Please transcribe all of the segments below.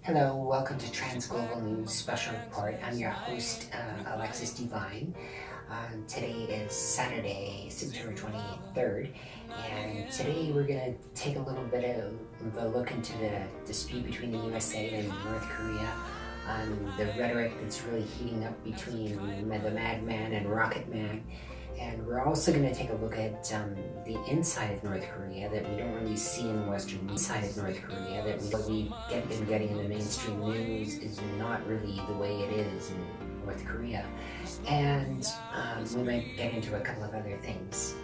Hello, welcome to Transglobal News Special Report. I'm your host, Alexis Devine. Today is Saturday, September 23rd, and today we're going to take a little bit of a look into the dispute between the USA and North Korea, the rhetoric that's really heating up between the Madman and Rocket Man. And we're also going to take a look at the inside of North Korea that we don't really see in the Western side of North Korea, that we've been getting in the mainstream news is not really the way it is in North Korea. And we might get into a couple of other things.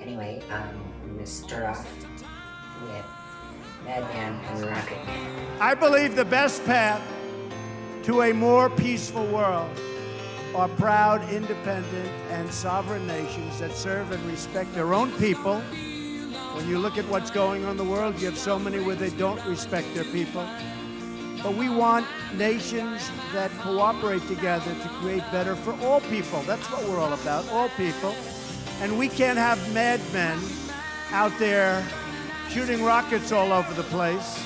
Anyway, I'm going to start off with Madman and Rocket Man. I believe the best path to a more peaceful world are proud, independent, and sovereign nations that serve and respect their own people. When you look at what's going on in the world, you have so many where they don't respect their people. But we want nations that cooperate together to create better for all people. That's what we're all about, all people. And we can't have madmen out there shooting rockets all over the place.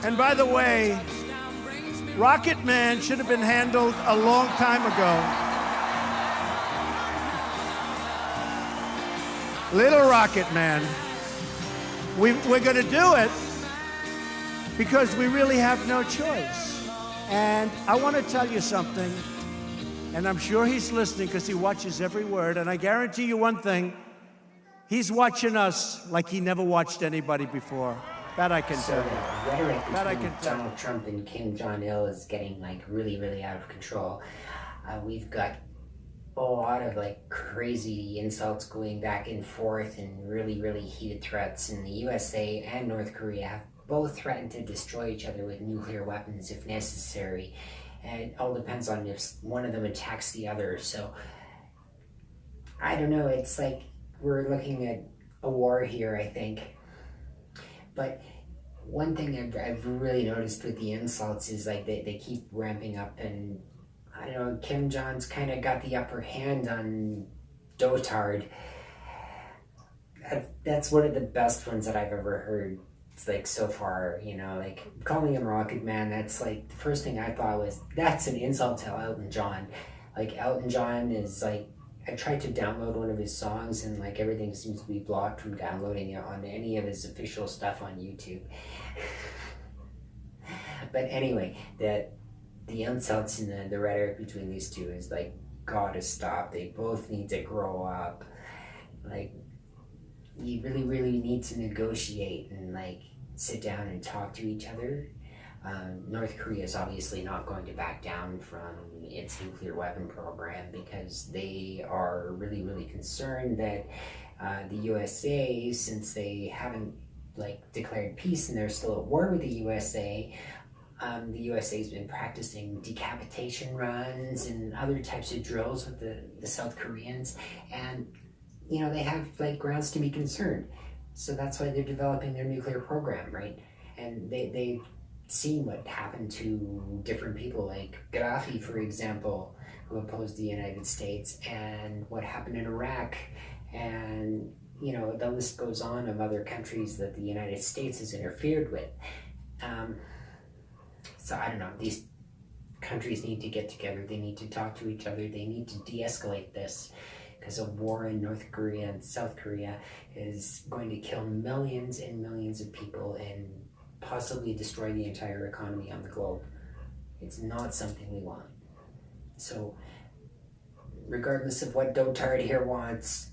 And by the way, Rocket Man should have been handled a long time ago. Little Rocket Man. We're going to do it because we really have no choice. And I want to tell you something, and I'm sure he's listening because he watches every word, and I guarantee you one thing, he's watching us like he never watched anybody before. That I can tell you. The rhetoric between Donald Trump and Kim Jong-il is getting really out of control. We've got a lot of crazy insults going back and forth and really heated threats. And the USA and North Korea have both threatened to destroy each other with nuclear weapons if necessary. And it all depends on if one of them attacks the other. So I don't know, it's like we're looking at a war here, I think. But one thing I've really noticed with the insults is they keep ramping up, and I don't know, Kim Jong's kind of got the upper hand on Dotard. That's one of the best ones that I've ever heard. It's so far, calling him Rocket Man, that's the first thing I thought was, that's an insult to Elton John. Elton John is I tried to download one of his songs and everything seems to be blocked from downloading it on any of his official stuff on YouTube. But anyway, the insults and the rhetoric between these two is gotta stop. They both need to grow up. You really need to negotiate and sit down and talk to each other. North Korea is obviously not going to back down from its nuclear weapon program because they are really concerned that the USA, since they haven't declared peace and they're still at war with the USA has been practicing decapitation runs and other types of drills with the South Koreans, and they have grounds to be concerned. So that's why they're developing their nuclear program, right? And they've seen what happened to different people, like Gaddafi, for example, who opposed the United States, and what happened in Iraq, and the list goes on of other countries that the United States has interfered with. So I don't know, these countries need to get together, they need to talk to each other, they need to de-escalate this, because a war in North Korea and South Korea is going to kill millions and millions of people and possibly destroy the entire economy on the globe. It's not something we want. So regardless of what Dotard here wants,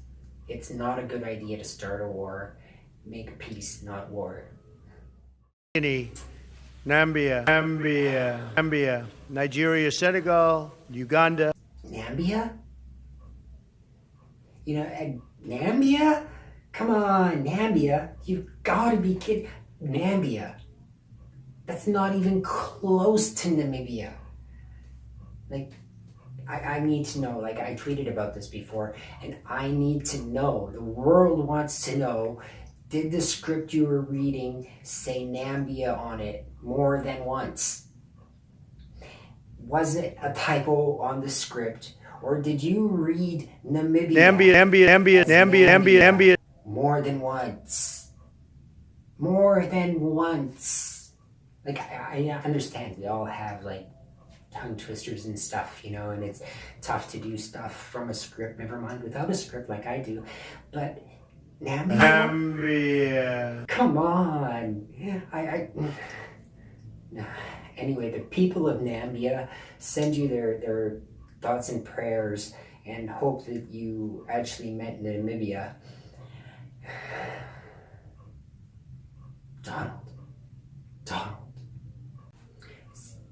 it's not a good idea to start a war. Make peace, not war. Nambia, Nigeria, Senegal, Uganda. Nambia? Nambia? Come on, Nambia. You've got to be kidding. Nambia. That's not even close to Namibia. I need to know, I tweeted about this before, and I need to know, the world wants to know, did the script you were reading say Nambia on it more than once? Was it a typo on the script, Or did you read Namibia? Nambia. More than once. More than once. Like, I understand we all have, like, tongue twisters and stuff, you know, and it's tough to do stuff from a script, never mind without a script like I do. But Nambia. Come on. Anyway, the people of Nambia send you their thoughts and prayers and hope that you actually met Namibia. Donald.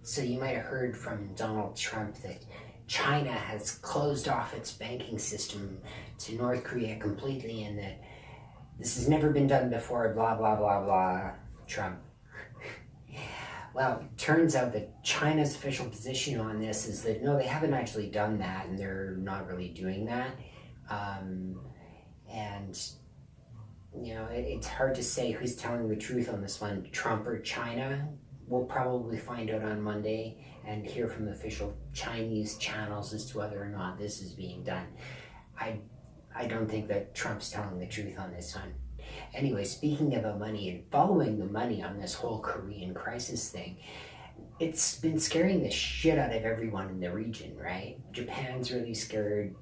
So you might have heard from Donald Trump that China has closed off its banking system to North Korea completely and that this has never been done before, blah, blah, blah, blah, Trump. Well, it turns out that China's official position on this is that no, they haven't actually done that and they're not really doing that. And, you know, it's hard to say who's telling the truth on this one, Trump or China. We'll probably find out on Monday and hear from the official Chinese channels as to whether or not this is being done. I don't think that Trump's telling the truth on this one. Anyway, speaking about money and following the money on this whole Korean crisis thing, it's been scaring the shit out of everyone in the region, right? Japan's really scared.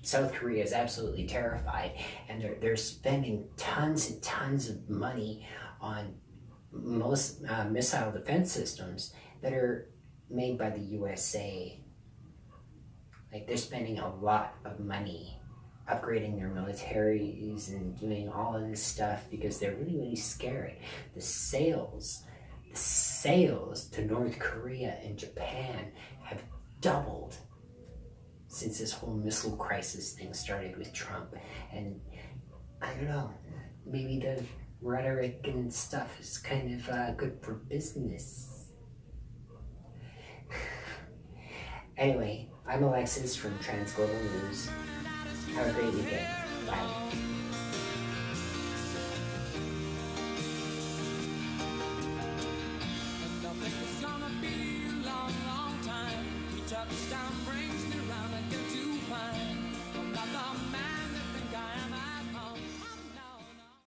South Korea is absolutely terrified, and they're spending tons and tons of money on most missile defense systems that are made by the USA. Like, they're spending a lot of money upgrading their militaries and doing all of this stuff because they're really, really scared. The sales to North Korea and Japan have doubled since this whole missile crisis thing started with Trump. And I don't know, maybe the rhetoric and stuff is kind of good for business. Anyway, I'm Alexis from Transglobal News. Have a great weekend. Bye.